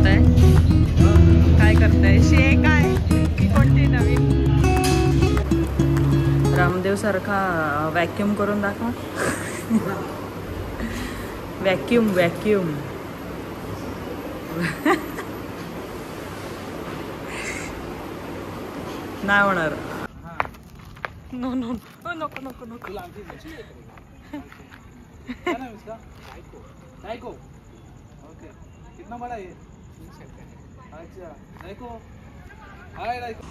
करताय? काय करताय? काय ही कोणती नवीन? रामदेव सारखा वॅक्यूम करून दाखवा. Vacuum vacuum. नाही होणार. नो नो नको नको नको. क्या नाम है इसका? नाइको। ओके, कितना बड़ा है ये? अच्छा, नाइको। हाय नाइको।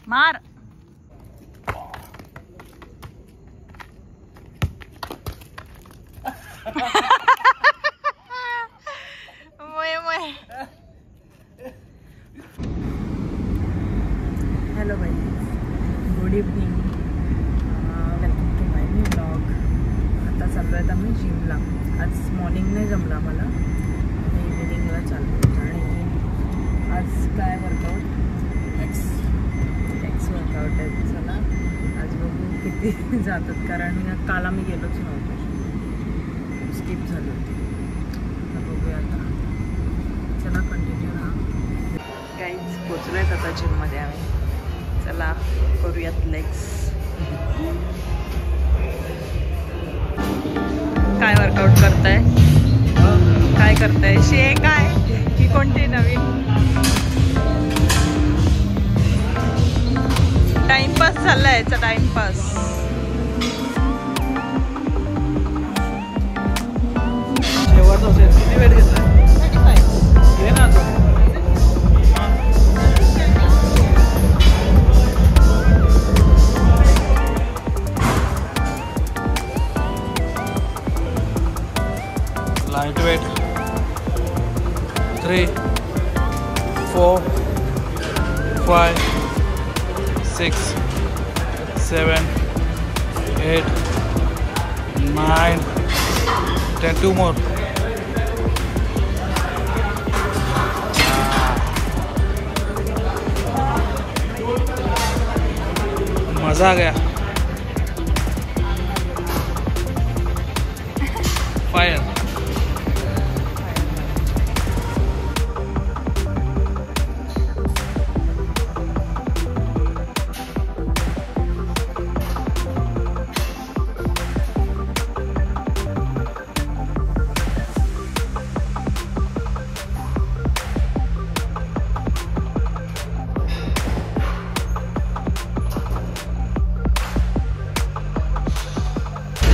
मार. हॅलो बाई, good evening, welcome to my new blog. आता चाललो आहेत आम्ही जिमला. आज मॉर्निंग नाही जमला मला, इव्हिनिंगला चाललो. आणि आज काय वर्कआउट? एक्स वर्कआउट आहे. चला आज बघू किती जातात, कारण काल आम्ही गेलोच नव्हतो, स्किप झाली होती. तर बघूया आता. चला कंटिन्यू राहा. काहीच पोचलो आहेत आता जिममध्ये आम्ही. चला करूयात लेग्स. काय वर्कआउट करताय? काय करताय? काय ही कोणती नवीन? टाइमपास चाललाय याचा, टाइमपास. किती वेळ घेतलाय? 35 घे ना. Light weight 3 4 5 6 7 8 9 10. 2 more. मजा आ गया. फायर.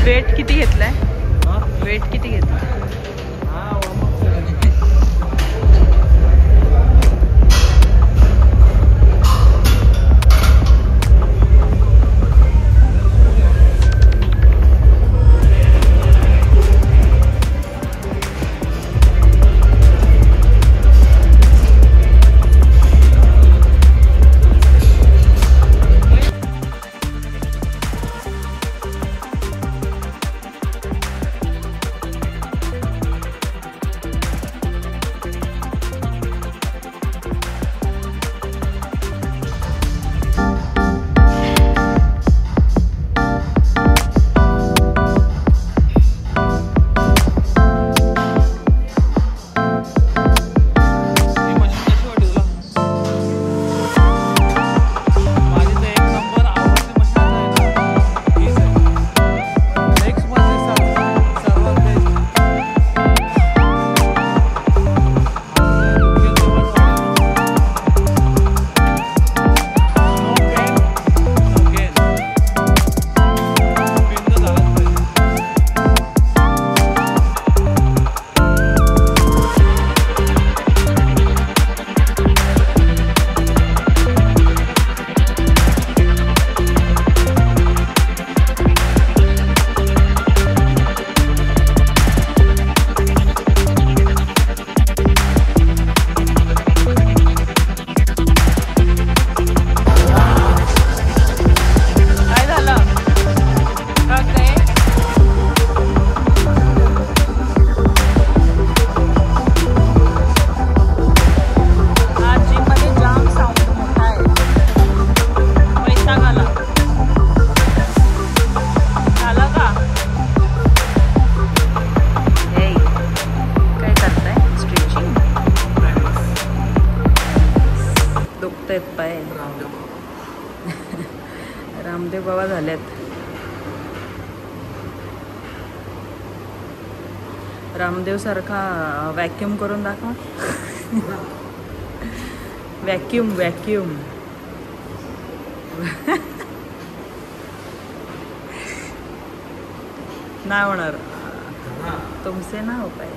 वेट किती घेतलाय? वेट किती घेतलाय? बाबा झाल्यात. रामदेव सारखा वॅक्यूम करून दाखवा. Vacuum vacuum. नाही होणार तुमसे ना हो पाए.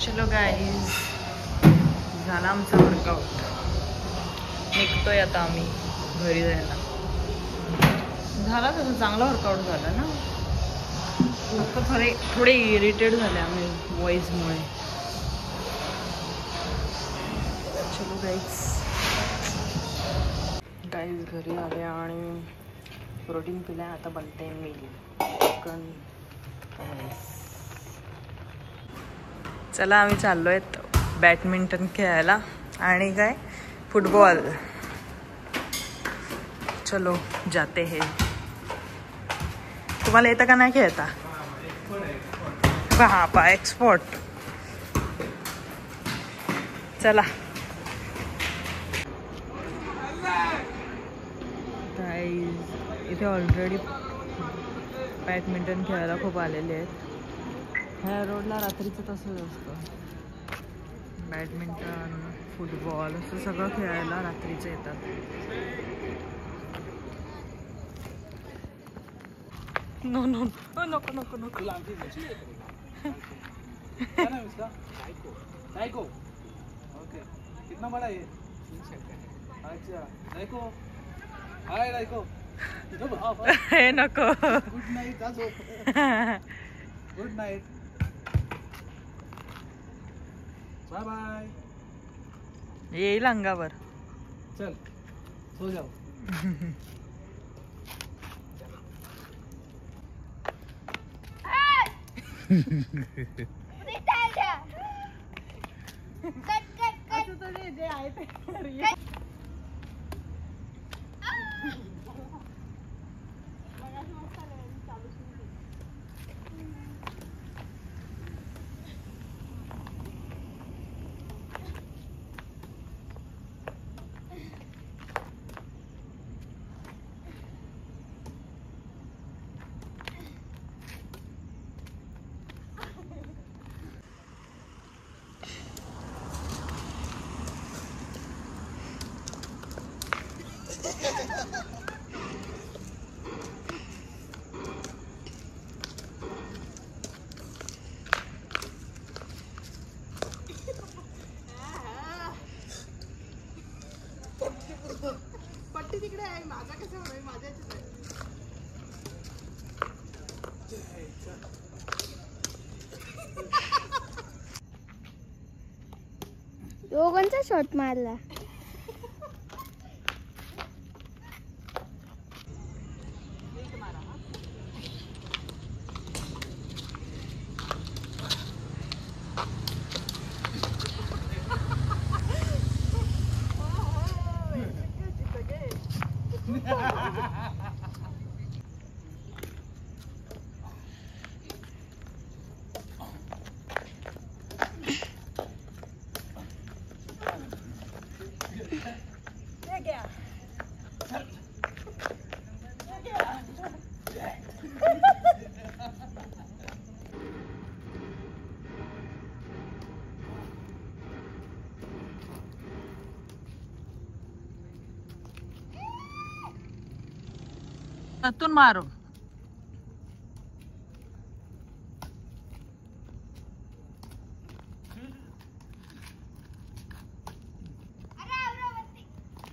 चलो गाईज, झाला आमचा वर्कआउट. निघतोय आता आम्ही घरी जायला. झाला तसं चांगला वर्कआउट झाला ना. फक्त थोडे इरिटेट झाले आम्ही व्हॉइसमुळे. चलो गाईज घरी आले आणि प्रोटीन पिलाय. आता बनते मी चिकन. चला आम्ही चाललोय बॅडमिंटन खेळायला आणि काय फुटबॉल. चलो जाते हे. तुम्हाला येतं का नाही खेळता? पहा एक्सपोर्ट. चला इथे ऑलरेडी बॅडमिंटन खेळायला खूप आलेले आहेत. ह्या रोडला रात्रीचं तसंच असतं. बॅडमिंटन फुटबॉल असं सगळं खेळायला रात्रीचं येतात. नो नो नको नको नको. क्या नाम इसका? डाइको. ओके, कितना बड़ा है? अच्छा डाइको. हाय डाइको. हे नको. Good night. Good night. Bye bye. येईल अंगावर. चल सो जाओ. पट्टी तिकडे आहे. माझा कसं होईल? माझ्या दोघांचा शॉट मारला. तून मारो.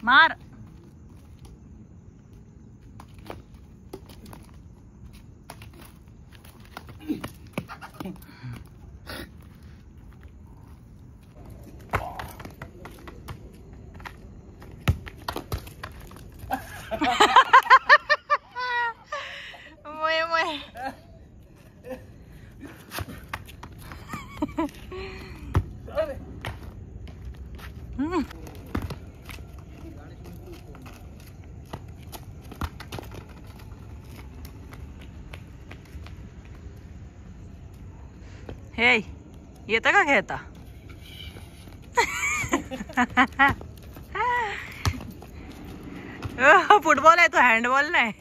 मार. हे येतं का खेळता? फुटबॉल आहे तो, हँडबॉल नाही.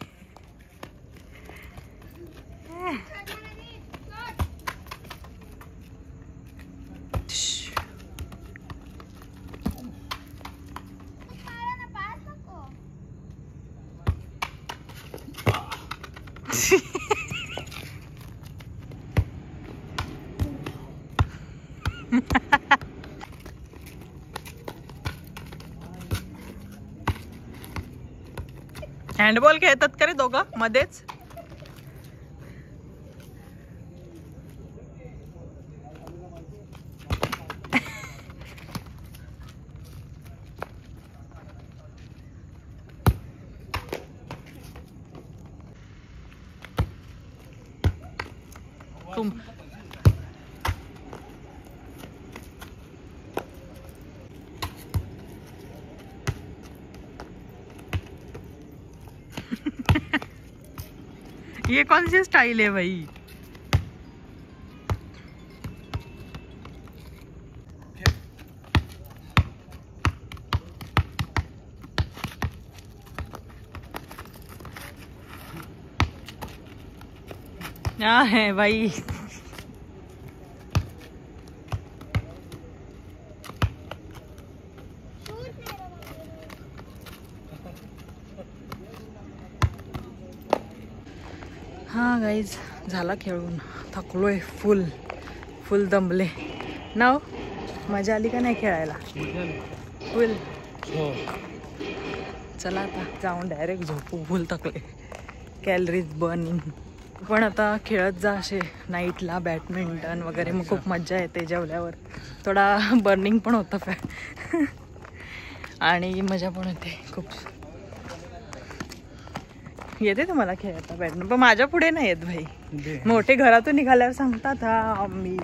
हँडबॉल खेळतात का रे दोघं मध्येच? तुम ये कौन सी स्टाइल है भाई? क्या है भाई? हाँ गाईज, झाला खेळून, थकलोय फुल दमले. नाव मजा आली का नाही खेळायला? फुल. चला आता जाऊन डायरेक्ट झोपू, फुल थकले, कॅलरीज बर्निंग. पण आता खेळत जा असे नाईटला बॅडमिंटन वगैरे, मग खूप मजा येते. जेवल्यावर थोडा बर्निंग पण होतं फॅट आणि मजा पण येते खूप. येते तुम्हाला खेळता बॅडमिंटन? पण माझ्या पुढे नाही येत भाई. मोठे घरातून निघाल्यावर सांगतात हा मी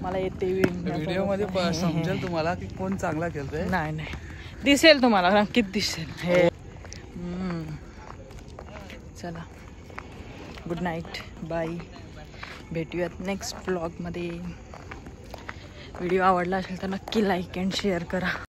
मला येते. व्हिडिओ मध्ये समजेल तुम्हाला की कोण चांगला खेळतोय. नाही दिसेल तुम्हाला, नक्कीच दिसेल हे. चला गुड नाईट, बाय. भेटूयात नेक्स्ट व्लॉगमध्ये. व्हिडिओ आवडला असेल तर नक्की लाईक अँड शेअर करा.